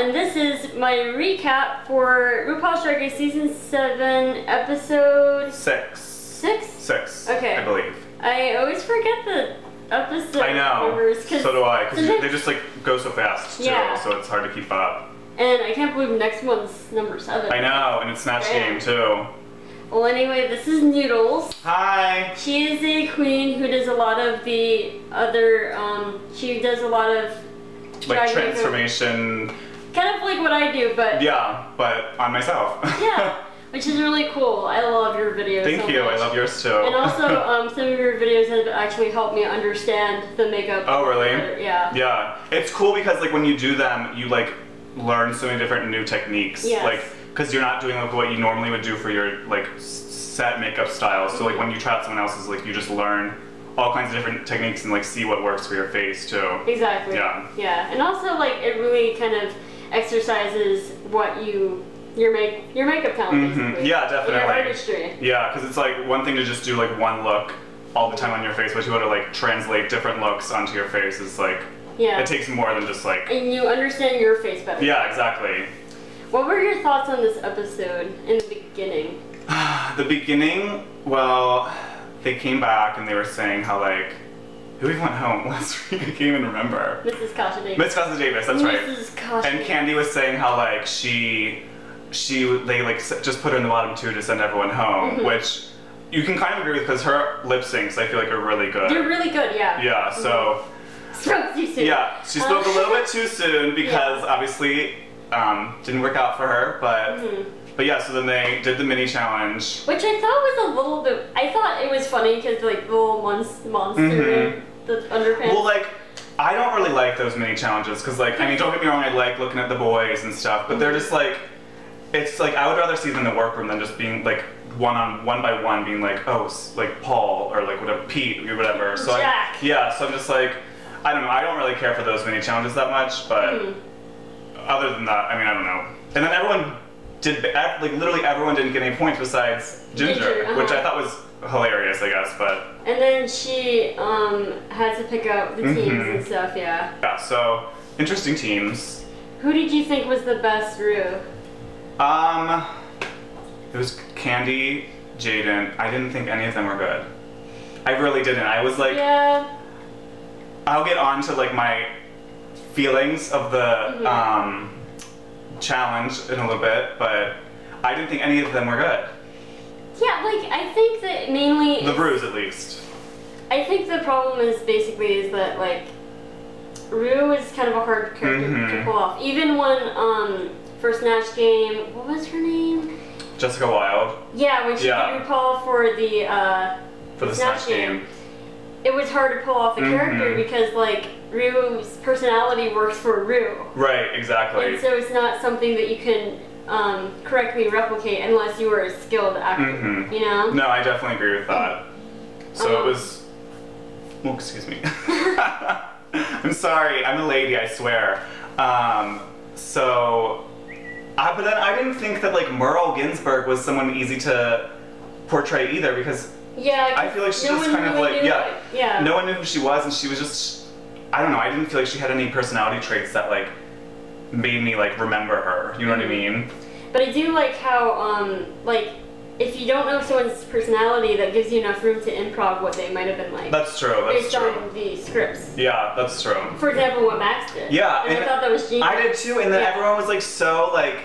and this is my recap for RuPaul's Drag Race Season 7, Episode... 6. 6? 6, okay. I believe. I always forget the episode numbers. So do I, because they just like go so fast too, so it's hard to keep up. And I can't believe next one's number 7. I know, and it's Snatch Game too. Well, anyway, this is Noodles. Hi! She is a queen who does a lot of the other, she does a lot of... like transformation. Kind of like what I do, but... yeah, but on myself. yeah, which is really cool. I love your videos Thank you, much. I love yours too. And also, some of your videos have actually helped me understand the makeup. Oh, really? Better. Yeah. Yeah. It's cool because like when you do them, you like learn so many different new techniques. Yes. Like, because you're not doing like what you normally would do for your like set makeup style. So like when you try out someone else's, like you just learn all kinds of different techniques and like see what works for your face too. Exactly. Yeah. Yeah, and also like it really kind of exercises what your makeup talent basically. Yeah, definitely. Your artistry. Yeah, because it's like one thing to just do like one look all the time on your face, but you want to like translate different looks onto your face is like, it takes more than just like... And you understand your face better. Yeah, exactly. What were your thoughts on this episode in the beginning? The beginning, well, they came back and they were saying how like, who even went home last week? I can't even remember. Mrs. Kasha Davis. Miss Kasha Davis, that's right. Mrs. Kasha And Candy was saying how like they like just put her in the bottom 2 to send everyone home, which you can kind of agree with because her lip syncs I feel like are really good. They're really good, yeah. Yeah, so... Spoke too soon. Yeah, she spoke a little bit too soon because obviously didn't work out for her, but yeah, so then they did the mini challenge. Which I thought was a little bit, I thought it was funny because like the little monster, the underpants. Well, like, I don't really like those mini challenges because like, I mean, don't get me wrong, I like looking at the boys and stuff, but they're just like, it's like, I would rather see them in the workroom than just being like, one by one being like, oh, like Paul or like whatever, Pete or whatever. So Jack. So I'm just like, I don't know, I don't really care for those mini challenges that much, but other than that, I mean, I don't know. And then everyone did, like literally everyone didn't get any points besides Ginger, which I thought was hilarious, I guess, but. And then she had to pick out the teams and stuff, yeah. Yeah, so interesting teams. Who did you think was the best Rue? It was Candy, Jaden. I didn't think any of them were good. I really didn't. I was like, yeah. I'll get on to like my feelings of the challenge in a little bit, but I didn't think any of them were good. Yeah, like I think that mainly the Rues at least. I think the problem is basically that like Rue is kind of a hard character to pull off. Even when for Snatch Game, what was her name? Jessica Wilde. Yeah, when she did RuPaul for the Snatch Game. It was hard to pull off the character because like Rue's personality works for Rue. Right, exactly. And so it's not something that you can correctly replicate unless you were a skilled actor, you know? No, I definitely agree with that. So it was, well, excuse me. I'm sorry, I'm a lady, I swear. But then I didn't think that like Merle Ginsburg was someone easy to portray either because I feel like she just kind of like, no one knew who she was and she was just, I don't know, I didn't feel like she had any personality traits that like made me like remember her, you know what I mean? But I do like how, like, if you don't know someone's personality, that gives you enough room to improv what they might have been like. That's true, that's based on the scripts. Yeah, that's true. For example, what Max did. Yeah. And I thought that was genius. I did too, and then everyone was like so like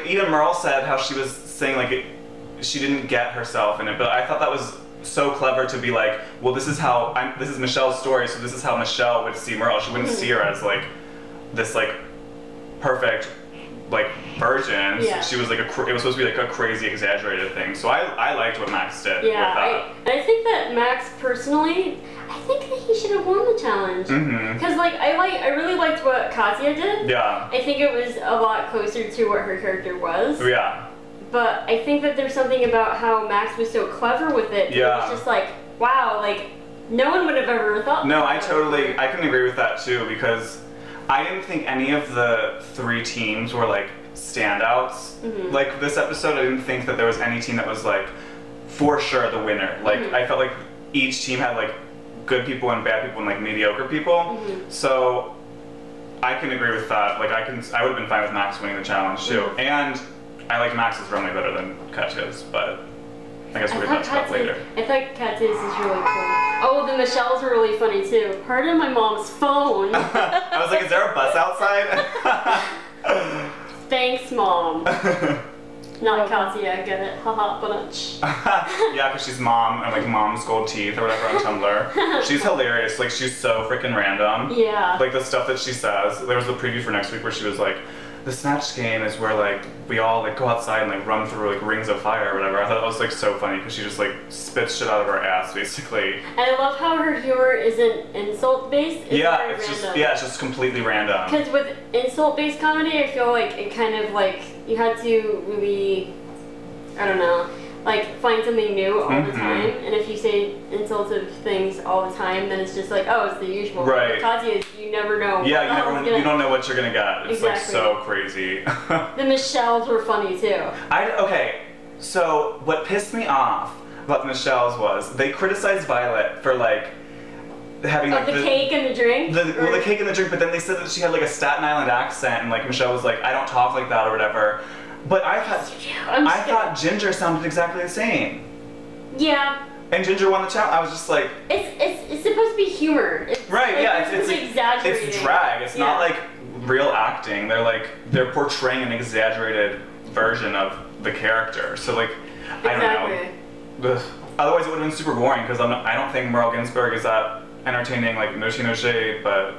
even Merle said how she was saying like she didn't get herself in it, but I thought that was so clever to be like, well, this is how, this is Michelle's story, so this is how Michelle would see Merle. She wouldn't see her as like this like perfect like version. She was like it was supposed to be like a crazy exaggerated thing. So I liked what Max did with that. I think that Max personally, I think that he should have won the challenge. Because like I really liked what Katya did. Yeah. I think it was a lot closer to what her character was. Yeah. But I think that there's something about how Max was so clever with it. Yeah. It was just like, wow, like no one would have ever thought. No, I can agree with that too because I didn't think any of the 3 teams were like standouts. Like this episode, I didn't think that there was any team that was like for sure the winner. Like I felt like each team had like good people and bad people and like mediocre people. So I can agree with that. Like, I would have been fine with Max winning the challenge too. And I like Max's runway better than Katya's, but I guess we'll get back to that later. I thought Katya's is really cool. Oh, the Michelle's were really funny too. Pardon my mom's phone. I was like, is there a bus outside? Thanks, Mom. Not Katya, get it? Haha, bunch. Yeah, because she's mom and like mom's gold teeth or whatever on Tumblr. She's hilarious. Like, she's so freaking random. Yeah. Like, the stuff that she says. There was a preview for next week where she was like, the Snatch game is where like we all like go outside and like run through like rings of fire or whatever. I thought that was like so funny because she just like spits shit out of her ass basically. And I love how her humor isn't insult based. Yeah, it's just completely random. Because with insult based comedy, I feel like it kind of like you had to really, I don't know, like find something new all the time. And if you say insultive things all the time, then it's just like, oh, it's the usual. Right. Katya, you never know. Yeah, you don't know what you're gonna get. It's like Exactly. so crazy. The Michelles were funny too. Okay, so what pissed me off about the Michelles was they criticized Violet for like having like the cake and the drink? Well, the cake and the drink, but then they said that she had like a Staten Island accent and like Michelle was like, I don't talk like that or whatever. But I thought Ginger sounded exactly the same. Yeah. And Ginger won the challenge. I was just like, it's supposed to be humor. It's, right? Like, Yeah, it's exaggerating. It's drag. It's not like real acting. They're portraying an exaggerated version of the character. So like, I don't know. Ugh. Otherwise, it would have been super boring because I don't think Merle Ginsburg is that entertaining. Like, no shade, but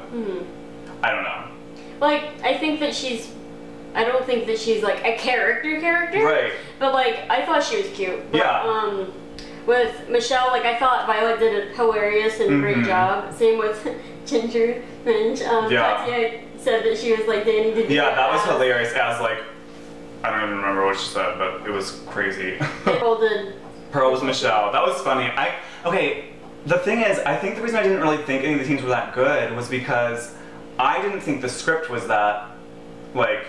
I don't know. Like, I don't think that she's like a character. Right. But like, I thought she was cute. But, Yeah. With Michelle, like I thought Violet did a hilarious and great job. Same with Ginger Minge. Katya said that she was like Danny DeVito. Yeah, that was hilarious. As like, I don't even remember what she said, but it was crazy. Pearl was Michelle. That was funny. Okay. The thing is, I think the reason I didn't really think any of the teams were that good was because I didn't think the script was that like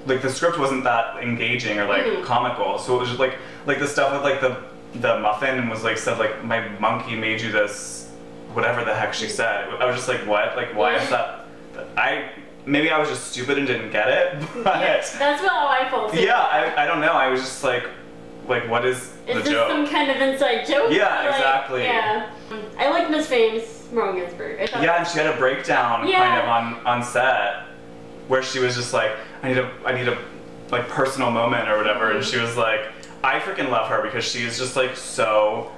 the script wasn't that engaging or like comical. So it was just like the stuff with like the muffin was like said like my monkey made you this whatever the heck she said. I was just like, what? Like, why is that? Maybe I was just stupid and didn't get it. But that's how I felt. Yeah, I don't know. I was just like what is the joke? Is this some kind of inside joke? Yeah, exactly. Yeah. I like Miss Fame's Merle Ginsburg. Yeah, and she had a breakdown kind of on set where she was just like, I need a like personal moment or whatever, and she was like, I freaking love her because she is just like so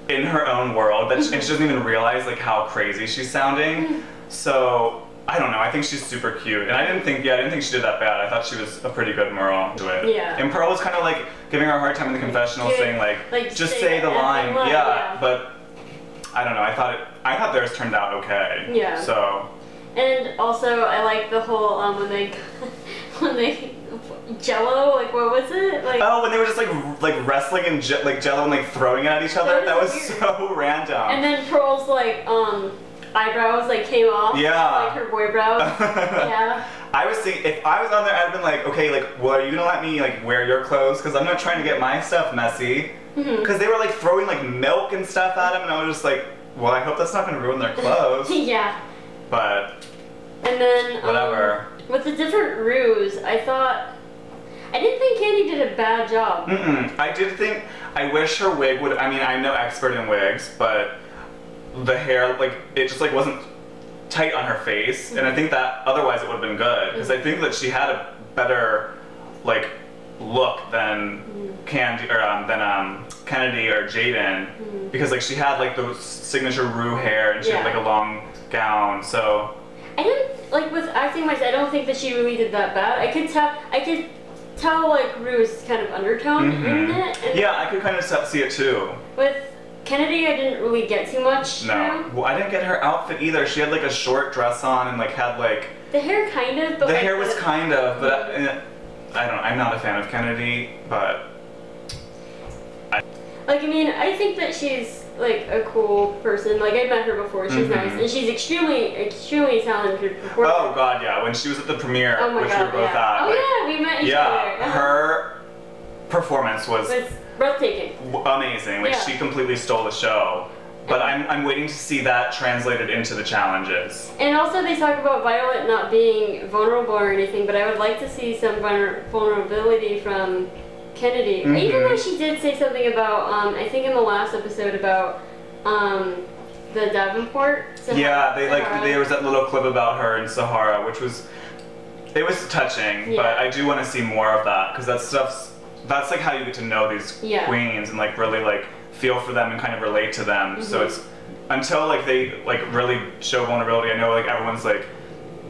in her own world that and she doesn't even realize like how crazy she's sounding. So I don't know. I think she's super cute, and I didn't think she did that bad. I thought she was a pretty good Merle to it. Yeah. And Pearl was kind of like giving her a hard time in the confessional, saying like just say the line. Yeah. But I don't know. I thought theirs turned out okay. Yeah. So. And also, I like the whole when they Jello, like what was it? Like when they were just like wrestling and like Jello and like throwing it at each other. That was so random. And then Pearl's like eyebrows like came off. Yeah. Like her boy brows. Yeah. I was thinking if I was on there, I'd have been like, okay, like, well, are you gonna let me like wear your clothes? Because I'm not trying to get my stuff messy. Because they were like throwing like milk and stuff at him, and I was just like, well, I hope that's not gonna ruin their clothes. Yeah. But. And then whatever. With the different ruse, I didn't think Candy did a bad job. I did think, I wish her wig would, I mean, I'm no expert in wigs, but the hair, like, it just like wasn't tight on her face, and I think that otherwise it would have been good, because I think that she had a better, like, look than Candy, or than Kennedy or Jaden, because like she had like those signature Rue hair, and she had like a long gown, so. I didn't, like with acting wise, I don't think that she really did that bad. I could tell like Rue's kind of undertone in it. Yeah, I could kind of see it too. With Kennedy, I didn't really get too much. No. Well, I didn't get her outfit either. She had like a short dress on and like had like. The hair kind of, but. The hair was kind of, but I don't know. I'm not a fan of Kennedy, but. Like, I mean, I think that she's like a cool person. Like, I've met her before. She's nice, and she's extremely talented performer. Oh God, yeah. When she was at the premiere, which we were both at. Oh yeah, we met each other. Yeah, her performance was breathtaking. Amazing. Like she completely stole the show. But I'm waiting to see that translated into the challenges. And also they talk about Violet not being vulnerable or anything, but I would like to see some vulnerability from Kennedy. Even though she did say something about, I think in the last episode about the Davenport. Yeah, there was that little clip about her in Sahara, which was, it was touching, but I do want to see more of that, because that's like how you get to know these queens and like really like feel for them and kind of relate to them. So it's until like they like really show vulnerability. I know like everyone's like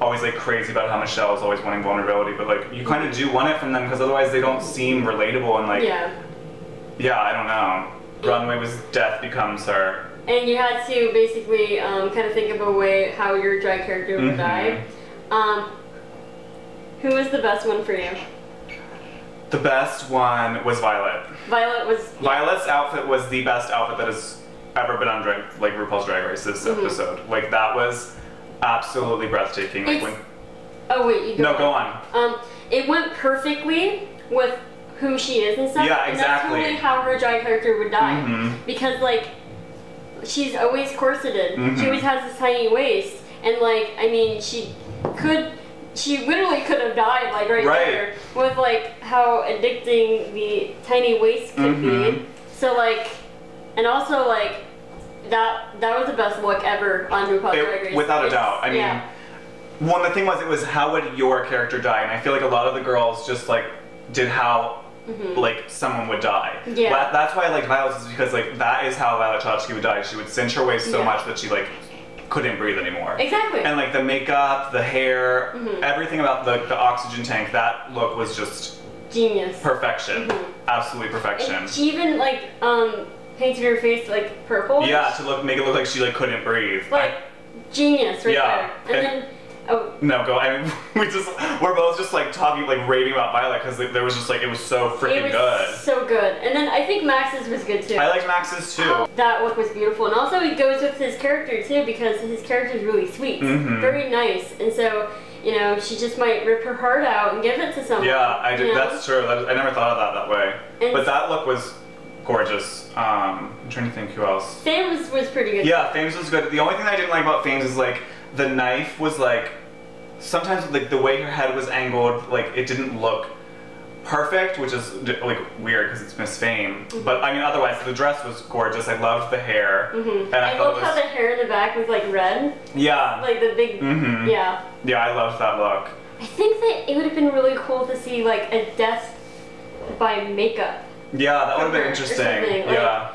always like crazy about how Michelle is always wanting vulnerability, but like you kind of do want it from them, because otherwise they don't seem relatable and like I don't know. Runway was death becomes her. And you had to basically kind of think of a way how your drag character would die. Who was the best one for you? The best one was Violet. Violet's outfit was the best outfit that has ever been on RuPaul's Drag Race this episode. Like that was absolutely breathtaking. Like when. Oh wait, you go. No, go on. It went perfectly with who she is and stuff. Yeah, exactly. And that's totally how her drag character would die. Because like, she's always corseted. She always has this tiny waist, and like, I mean, she literally could have died like right there with like how addicting the tiny waist could be. So like, and also like that was the best look ever on RuPaul's Drag Race. Without a doubt. I mean, the thing was, it was how would your character die, and I feel like a lot of the girls just like did how like someone would die. That's why I like Violet's, is because like that is how Violet Chachki would die. She would cinch her waist so much that she like couldn't breathe anymore. Exactly. And like the makeup, the hair, everything about the oxygen tank, that look was just genius. Perfection. Absolutely perfection. And she even like painted her face like purple. Yeah, to make it look like she like couldn't breathe. Like genius right there. And then no, go. I mean, we're both just like talking, like raving about Violet, because there was just like, it was so freaking good. So good. And then I think Max's was good too. I liked Max's too. That look was beautiful, and also it goes with his character too, because his character is really sweet, very nice, and so you know she just might rip her heart out and give it to someone. Yeah, I did. That's true. I never thought of that way. And but that look was gorgeous. I'm trying to think who else. Fames was pretty good. Yeah, Fames was good. The only thing I didn't like about Fames is like the knife was like, sometimes like the way her head was angled, like it didn't look perfect, which is like weird because it's Miss Fame. But I mean, otherwise the dress was gorgeous. I loved the hair. And I loved how the hair in the back was like red. Yeah. Like the big. Yeah. Yeah, I loved that look. I think that it would have been really cool to see like a death by makeup. Yeah, that would have been interesting. Yeah.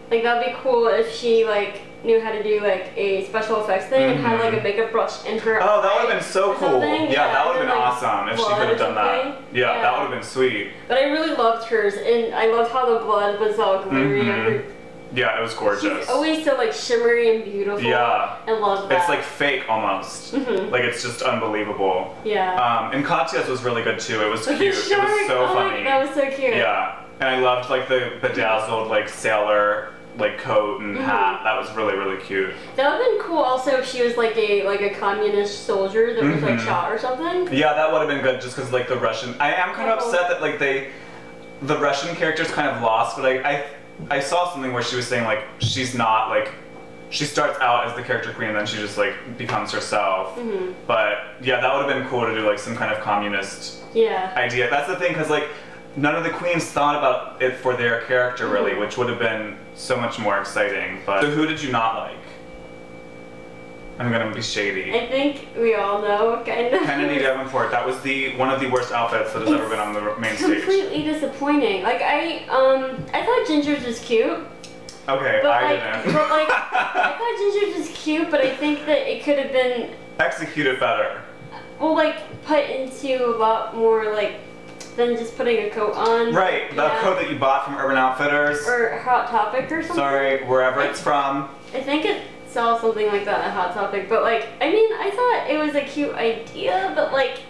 Like that'd be cool if she like knew how to do like a special effects thing and had like a makeup brush in her Oh, that would have been so cool. Yeah, that would have been like, awesome if she could have done that. Yeah, that would have been sweet. But I really loved hers, and I loved how the blood was all glittery. Yeah, it was gorgeous. She's always so like shimmery and beautiful. Yeah. I love that. It's like fake almost. Like it's just unbelievable. Yeah. And Katya's was really good too. It was cute. It was so funny. That was so cute. Yeah. And I loved like the bedazzled like sailor like coat and hat. That was really, really cute. That would have been cool also if she was like a communist soldier that was like shot or something. Yeah, that would have been good just because like the Russian, I am kind of upset that like the Russian character's kind of lost, but I saw something where she was saying like she's not like, she starts out as the character queen and then she just like becomes herself. But yeah, that would have been cool to do like some kind of communist idea. That's the thing, because like none of the queens thought about it for their character really, which would have been so much more exciting. But so who did you not like? I'm gonna be shady. I think we all know, kind of. Kennedy Davenport. That was one of the worst outfits that has ever been on the main stage. Completely disappointing. Like I thought Ginger's was cute. Okay, but I didn't. But like, I thought Ginger's was cute, but I think that it could have been executed better. Well, like put into a lot more like than just putting a coat on. Right, that coat that you bought from Urban Outfitters. Or Hot Topic or something. Sorry, wherever it's from. I think it saw something like that at Hot Topic, but like, I mean, I thought it was a cute idea, but like,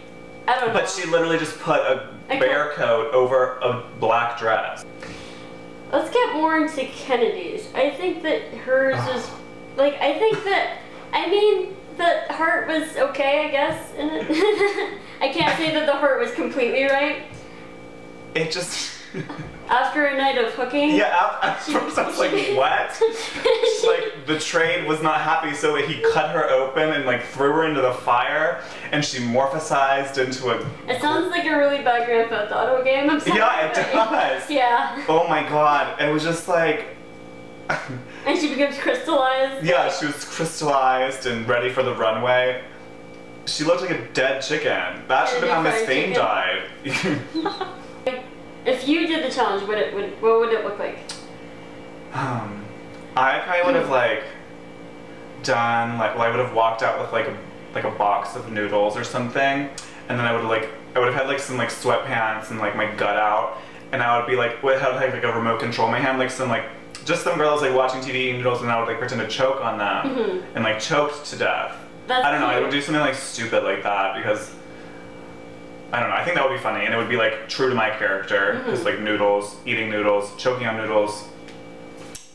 I don't know. But she literally just put a bear coat over a black dress. Let's get more into Kennedy's. I think that hers is, like, I think that, I mean, the heart was okay, I guess, in it. I can't say that the heart was completely right. It just... After a night of hooking. Yeah, at first I was like, what? Like, the trade was not happy, so he cut her open and like threw her into the fire, and she morphosized into a... It sounds like a really bad Grand Theft Auto game. I'm sorry. Yeah, it does. Yeah. Oh my god, it was just like... And she becomes crystallized. Yeah, she was crystallized and ready for the runway. She looked like a dead chicken. That should have been how Miss Fame died. If you did the challenge, what would it look like? I probably would have like done like, well, I would have walked out with like a box of noodles or something, and then I would have had like some like sweatpants and like my gut out, and I would be like, would have like a remote control in my hand, like some like just some girls like watching TV eating noodles, and I would like pretend to choke on them and like choked to death. I don't know. I would do something like stupid like that because I don't know. I think that would be funny, and it would be like true to my character because like noodles, eating noodles, choking on noodles.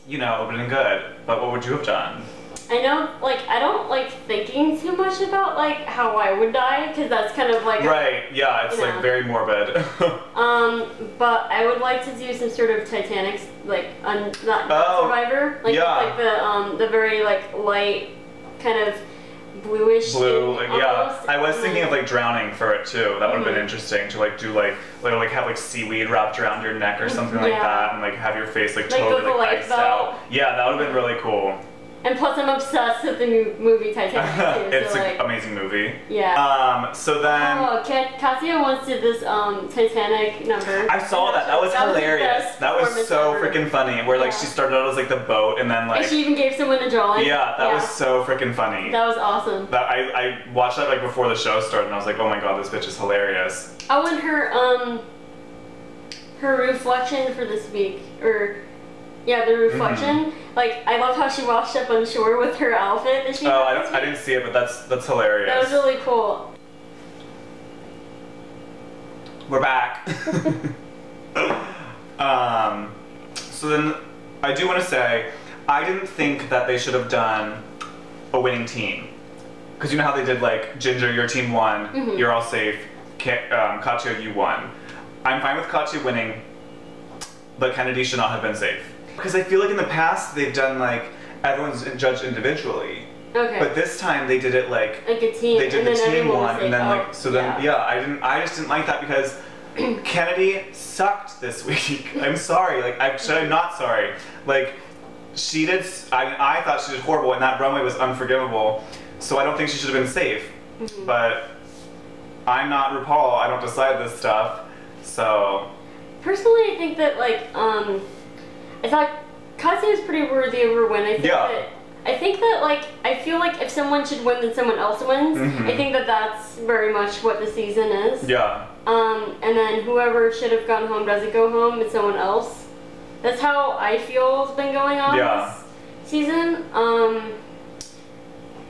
You know, it would have been good. But what would you have done? I know, like, I don't like thinking too much about like how I would die because that's kind of like right. Yeah, it's like very morbid. But I would like to do some sort of Titanic, like not Survivor, like like the very like light kind of bluish blue, like, yeah. I was thinking of like drowning for it too. That would have been interesting to like do like have like seaweed wrapped around your neck or something like that, and like have your face like totally like iced out. Yeah, that would have been really cool. And plus, I'm obsessed with the new movie Titanic too. It's an amazing movie. Yeah. So then. Oh, Katya once did this Titanic number. I saw that. That was hilarious. That was so freaking funny. Where like she started out as like the boat, and then like. And she even gave someone a drawing. Yeah, that was so freaking funny. That was awesome. That I watched that like before the show started, and I was like, oh my god, this bitch is hilarious. Oh, and her reflection for this week, or. Yeah, the reflection. Like, I love how she washed up on shore with her outfit that she had. I didn't see it, but that's hilarious. That was really cool. We're back. So then, I do want to say, I didn't think that they should have done a winning team. Because you know how they did, like, Ginger, your team won, you're all safe, Katya, you won. I'm fine with Katya winning, but Kennedy should not have been safe. Because I feel like in the past they've done like everyone's judged individually. Okay. But this time they did it like a team. They did the team one, and then like so then I just didn't like that because Kennedy sucked this week. I'm sorry. Like I'm not sorry. Like she did. I thought she did horrible, and that runway was unforgivable. So I don't think she should have been safe. But I'm not Rupaul. I don't decide this stuff. So. Personally, I think that like I thought Katya was pretty worthy of her win. I think that like I feel like if someone should win, then someone else wins. I think that that's very much what the season is. Yeah. And then whoever should have gone home doesn't go home. It's someone else. That's how I feel has been going on this season.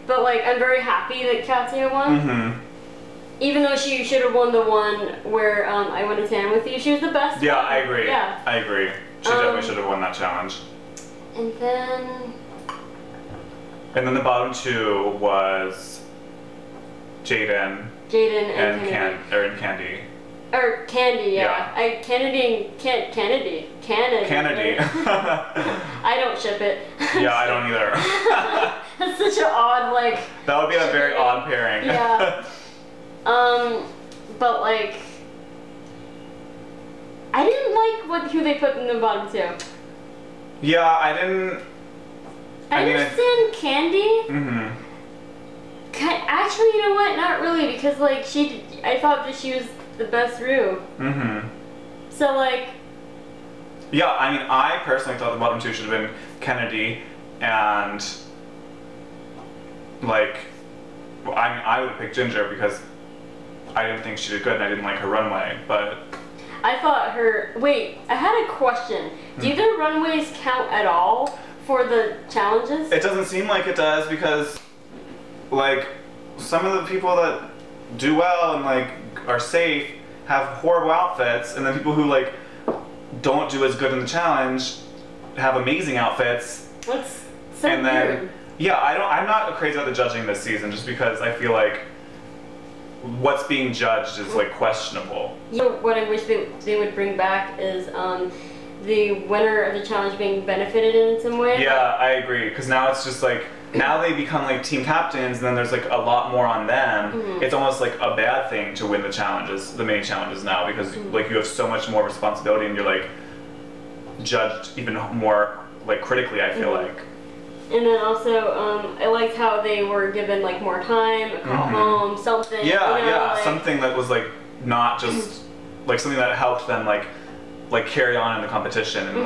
But like I'm very happy that Katya won. Even though she should have won the one where I went to tan with you, she was the best. Yeah, I agree. Yeah. I agree. She definitely should have won that challenge. And then the bottom two was Jaden and Candy. Or Candy, yeah. Kennedy. I don't ship it. Yeah, I don't either. That's such an odd like. That would be a very odd pairing. Yeah. But like, I didn't like who they put in the bottom two. Yeah, I didn't. I understand Candy. Actually, you know what? Not really, because like I thought that she was the best Rue. So like. Yeah, I mean, I personally thought the bottom two should have been Kennedy and like, well, I mean, I would have picked Ginger because I didn't think she did good and I didn't like her runway, but. I thought wait, I had a question. Do the runways count at all for the challenges? It doesn't seem like it does because, like, some of the people that do well and, like, are safe have horrible outfits, and then people who, like, don't do as good in the challenge have amazing outfits. That's so weird. Yeah, I'm not crazy about the judging this season just because I feel like what's being judged is like questionable. What I wish they would bring back is the winner of the challenge being benefited in some way. Yeah, I agree, because now it's just like, now they become like team captains, and then there's like a lot more on them. It's almost like a bad thing to win the challenges, the main challenges now, because like you have so much more responsibility, and you're like judged even more like critically, I feel like. And then also, I liked how they were given like more time, a call home, something. Yeah, you know, yeah, like, something that was like not just like something that helped them like carry on in the competition and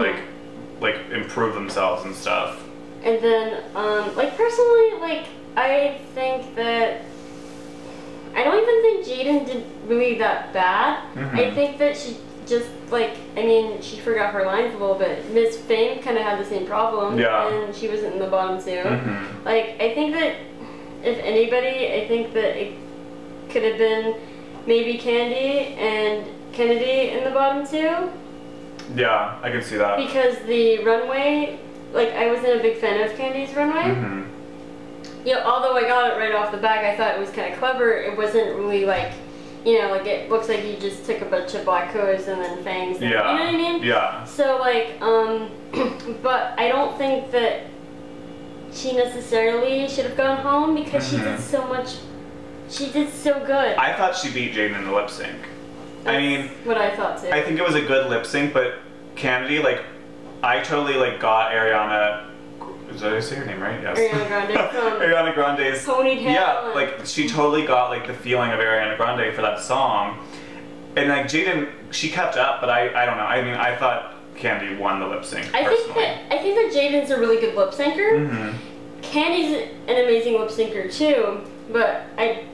like improve themselves and stuff. And then, like personally, like I think that I don't even think Jaden did really that bad. I think that she just like, I mean, she forgot her lines a little bit. Miss Fame kind of had the same problem, and she wasn't in the bottom two. Like, I think that if anybody, I think that it could have been maybe Candy and Kennedy in the bottom two. Yeah, I can see that. Because the runway, like, I wasn't a big fan of Candy's runway. Yeah, although I got it right off the bat, I thought it was kind of clever. It wasn't really like, you know, like it looks like you just took a bunch of black hoods and then fangs. And, you know what I mean? Yeah. So like, but I don't think that she necessarily should have gone home because she did so much. She did so good. I thought she beat Jaden in the lip sync. That's I mean, what I thought too. I think it was a good lip sync, but Kennedy, like, I totally like got Ariana. Did I say her name right? Yes. Ariana Grande from Ariana Grande's ponytail. Yeah, like she totally got like the feeling of Ariana Grande for that song, and like Jaden, she kept up, but I don't know. I mean, I thought Candy won the lip sync. I think that Jaden's a really good lip syncer. Candy's an amazing lip syncer too, but I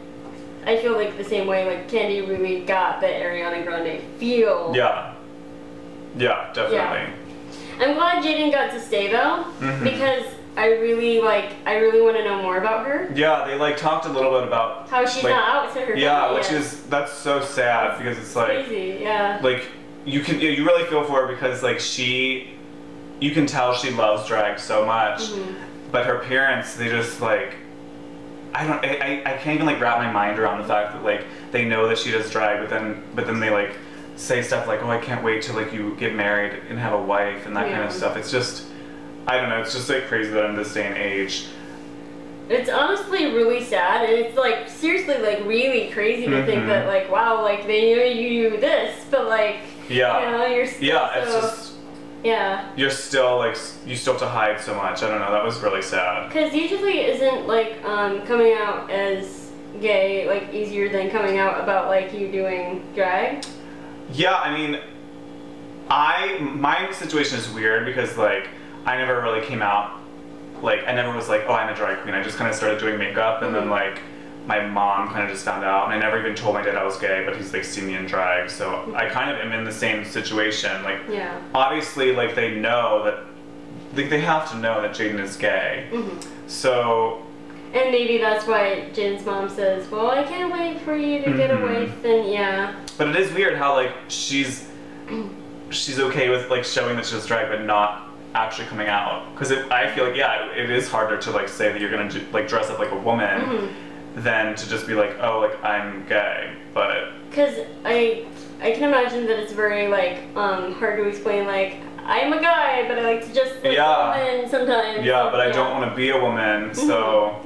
feel like the same way. Like Candy really got the Ariana Grande feel. Yeah. Yeah, definitely. Yeah. I'm glad Jaden got to stay though, because I really want to know more about her. Yeah, they like talked a little bit about how she's like, not out to her family yet. That's so sad because it's like crazy, yeah. Like you really feel for her because like you can tell she loves drag so much, but her parents, they just like I can't even like wrap my mind around the fact that like they know that she does drag, but then they like say stuff like, oh, I can't wait till like you get married and have a wife and that kind of stuff. It's just, I don't know, it's just like crazy that in this day and age. It's honestly really sad, and it's like seriously like really crazy to think that like, wow, like they knew you do this, but like, you know, you're still it's just, you're still like, you still have to hide so much. I don't know, that was really sad. Because usually isn't like coming out as gay like easier than coming out about like you doing drag? Yeah, I mean, my situation is weird because like I never really came out, like I never was like, oh, I'm a drag queen. I just kind of started doing makeup, and then like my mom kind of just found out, and I never even told my dad I was gay, but he's like seen me in drag, so I kind of am in the same situation. Like, obviously, like they know that, like they have to know that Jaden is gay, so. And maybe that's why Jaden's mom says, well, I can't wait for you to get a wife, and But it is weird how like she's okay with like showing that she does drag, but not actually coming out. Because I feel like, it is harder to like say that you're gonna like dress up like a woman than to just be like, oh, like I'm gay. But because I can imagine that it's very like hard to explain like, I'm a guy, but I like to just like a woman sometimes. Yeah, but I don't want to be a woman, so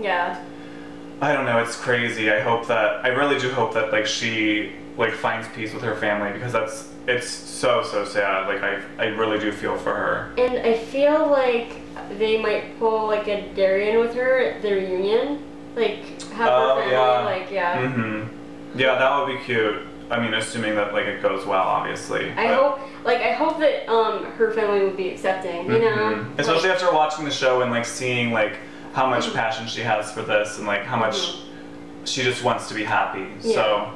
I don't know, it's crazy. I really do hope that like she like finds peace with her family, because it's so sad. Like I really do feel for her. And I feel like they might pull like a Darian with her at the reunion. Like have her family Yeah, that would be cute. I mean, assuming that like it goes well, obviously. I hope that her family would be accepting, you know? Especially after watching the show and like seeing like how much passion she has for this, and like how much she just wants to be happy. So,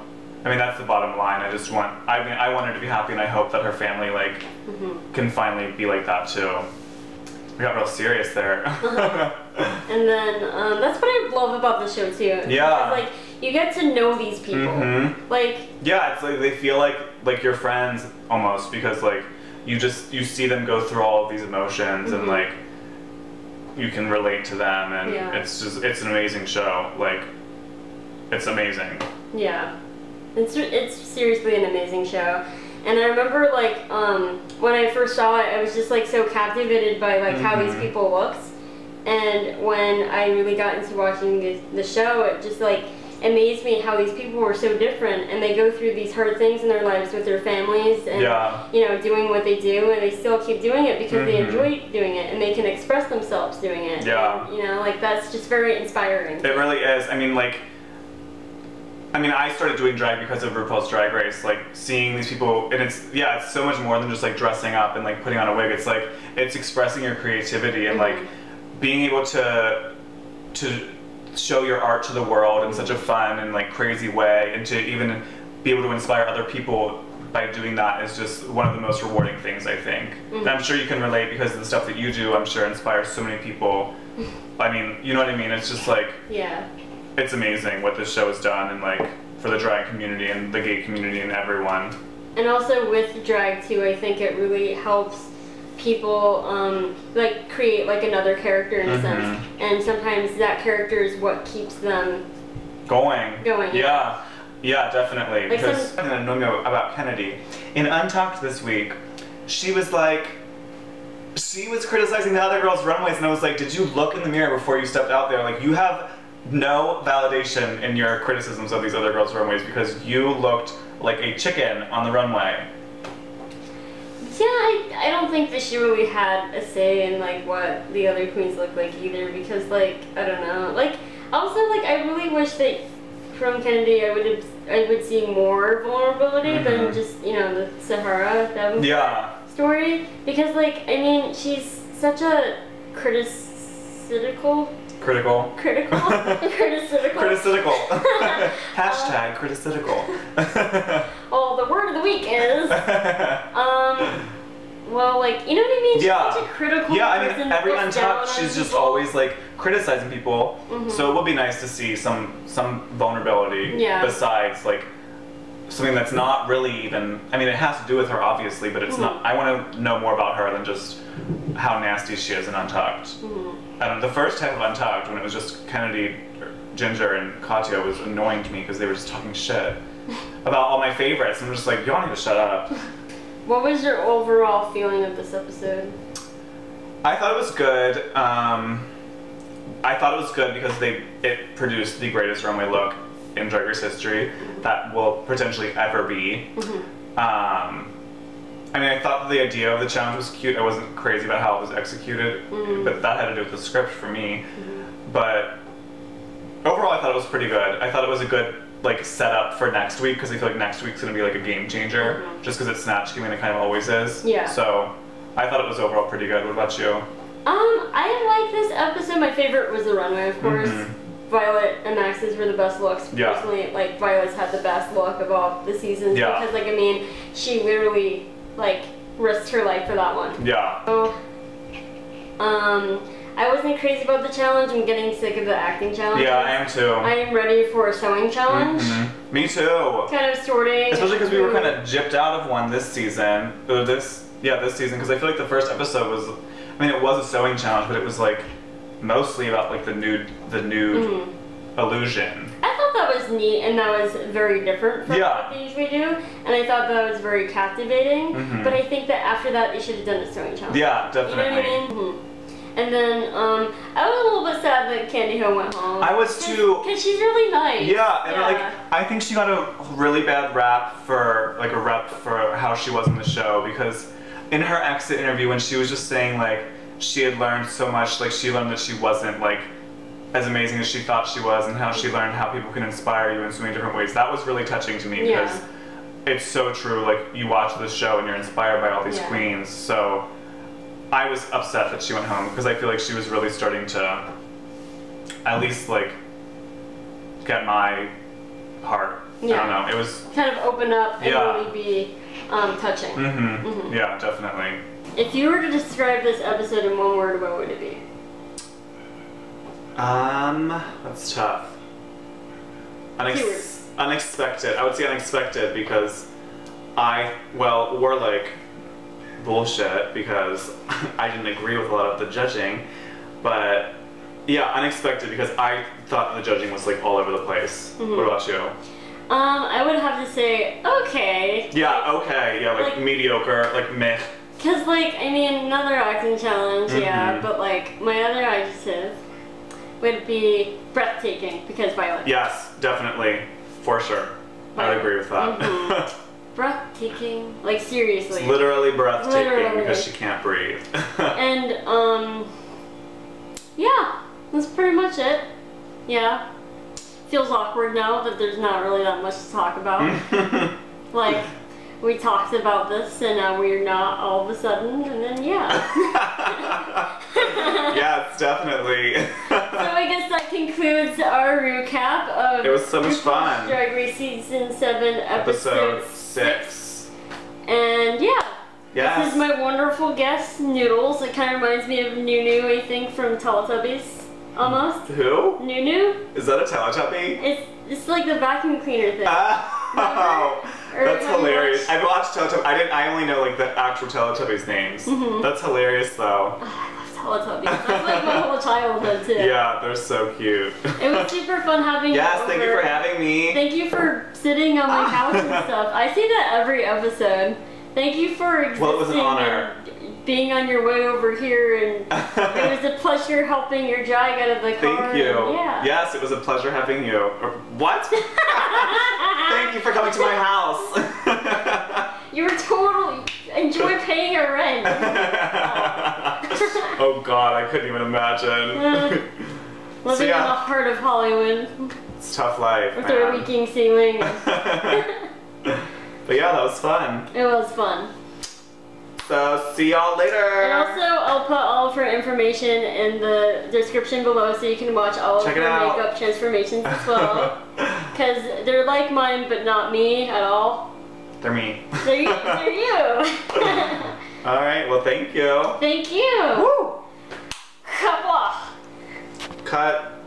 I mean, that's the bottom line. I want her to be happy, and I hope that her family like can finally be like that too. We got real serious there. And then that's what I love about the show too. Yeah. Because, like, you get to know these people. Like, yeah, it's like they feel like your friends almost, because like you see them go through all of these emotions, and like you can relate to them, and it's an amazing show. Like it's amazing. Yeah. It's seriously an amazing show. And I remember like when I first saw it, I was just like so captivated by like how these people looked. And when I really got into watching the show, it just like amazed me how these people were so different, and they go through these hard things in their lives with their families and you know, doing what they do, and they still keep doing it because they enjoy doing it and they can express themselves doing it. And, you know, like that's just very inspiring. It really is. I mean, I started doing drag because of RuPaul's Drag Race, like seeing these people, and it's so much more than just like dressing up and like putting on a wig. It's like, it's expressing your creativity and like being able to show your art to the world in such a fun and like crazy way, and to even be able to inspire other people by doing that is just one of the most rewarding things, I think. And I'm sure you can relate because of the stuff that you do, I'm sure inspires so many people. I mean, you know what I mean? It's just like, it's amazing what this show has done, and like for the drag community and the gay community and everyone. And also with drag too, I think it really helps people like create like another character in a sense, and sometimes that character is what keeps them going. Yeah, definitely. Like because something that annoyed me about Kennedy in Untucked this week, she was criticizing the other girls' runways, and I was like, did you look in the mirror before you stepped out there? Like, you have no validation in your criticisms of these other girls' runways because you looked like a chicken on the runway. Yeah, I don't think that she really had a say in like what the other queens look like either, because like, I don't know, like also like I really wish that from Kennedy I would see more vulnerability than just, you know, the Sahara story, because like, I mean, she's such a critical hashtag critical. Well, the word of the week is well, like, you know what I mean? She's such a critical person. I mean, every Untucked, she's just always like criticizing people. So it would be nice to see some vulnerability besides like something that's not really even, I mean, it has to do with her obviously, but it's not, I want to know more about her than just how nasty she is in Untucked. The first half of Untucked, when it was just Kennedy, Ginger, and Katya, was annoying to me because they were just talking shit about all my favorites. I'm just like, y'all need to shut up. What was your overall feeling of this episode? I thought it was good. I thought it was good because it produced the greatest runway look in Drag Race history that will potentially ever be. I mean, I thought that the idea of the challenge was cute. I wasn't crazy about how it was executed, but that had to do with the script for me. But overall, I thought it was pretty good. I thought it was a good like setup for next week, because I feel like next week's gonna be like a game changer, just because it's Snatch Game and it kind of always is. So I thought it was overall pretty good. What about you? I like this episode. My favorite was the runway, of course. Violet and Max's were the best looks. Personally, like Violet's had the best look of all the seasons because, like, I mean, she literally like risked her life for that one. So, I wasn't crazy about the challenge. I'm getting sick of the acting challenge. I am too. I am ready for a sewing challenge. Me too. Kind of sorting. Especially because we were kind of gypped out of one this season. This season, because I feel like the first episode was, I mean, it was a sewing challenge, but it was like mostly about like the nude illusion. I thought that was neat, and that was very different from what they usually do, and I thought that was very captivating. But I think that after that, they should have done a sewing challenge. Definitely. You know what I mean? And then I was a little bit sad that Candy Ho went home. I was too. Because she's really nice. Like I think she got a really bad rep for how she was in the show, because in her exit interview when she was just saying like she had learned so much, like she learned that she wasn't like as amazing as she thought she was, and how she learned how people can inspire you in so many different ways. That was really touching to me, because it's so true. Like, you watch this show and you're inspired by all these queens. So I was upset that she went home, because I feel like she was really starting to at least like get my heart. I don't know. It was kind of open up and really be touching. Yeah, definitely. If you were to describe this episode in one word, what would it be? That's tough. Unexpected. I would say unexpected, because or like bullshit, because I didn't agree with a lot of the judging, but Yeah, unexpected because I thought the judging was like all over the place. What about you? I would have to say okay. Yeah, okay. Yeah, like mediocre, like meh. Cause like, I mean, another acting challenge, yeah, but like, my other adjective would be breathtaking because Violet. Yes, definitely. For sure. I would agree with that. Breathtaking, like seriously. It's literally breathtaking because she can't breathe. And, yeah, that's pretty much it. Yeah. Feels awkward now that there's not really that much to talk about. Like, we talked about this and now we're not all of a sudden, and then yeah. Yes, definitely. So I guess that concludes our recap of It was so much fun. Drag Race Season 7, Episode 6. And yeah. Yes. This is my wonderful guest, Noodles. It kind of reminds me of Nunu, I think, from Teletubbies. Almost. Who? Nunu? Is that a Teletubby? It's like the vacuum cleaner thing. Oh, that's hilarious. I've watched Teletubbies. I only know like the actual Teletubbies names. That's hilarious though. I love Teletubbies. That's like my whole childhood too. Yeah, they're so cute. It was super fun having you over. Thank you for having me. Thank you for sitting on my couch and stuff. I say that every episode. Thank you for existing. Well, it was an honor. And being on your way over here, and it was a pleasure helping your drag out of the car. Thank you. Yeah. Yes, it was a pleasure having you. What? Thank you for coming to my house. You were totally enjoy paying your rent. Oh God, I couldn't even imagine. Living in the heart of Hollywood. It's a tough life. With their leaking ceiling. But yeah, that was fun. It was fun. So, see y'all later. And also, I'll put all of her information in the description below so you can watch all of her makeup transformations as well. Because they're like mine, but not me at all. They're me. They're you. Alright, well thank you. Thank you. Woo! Cut off. Cut.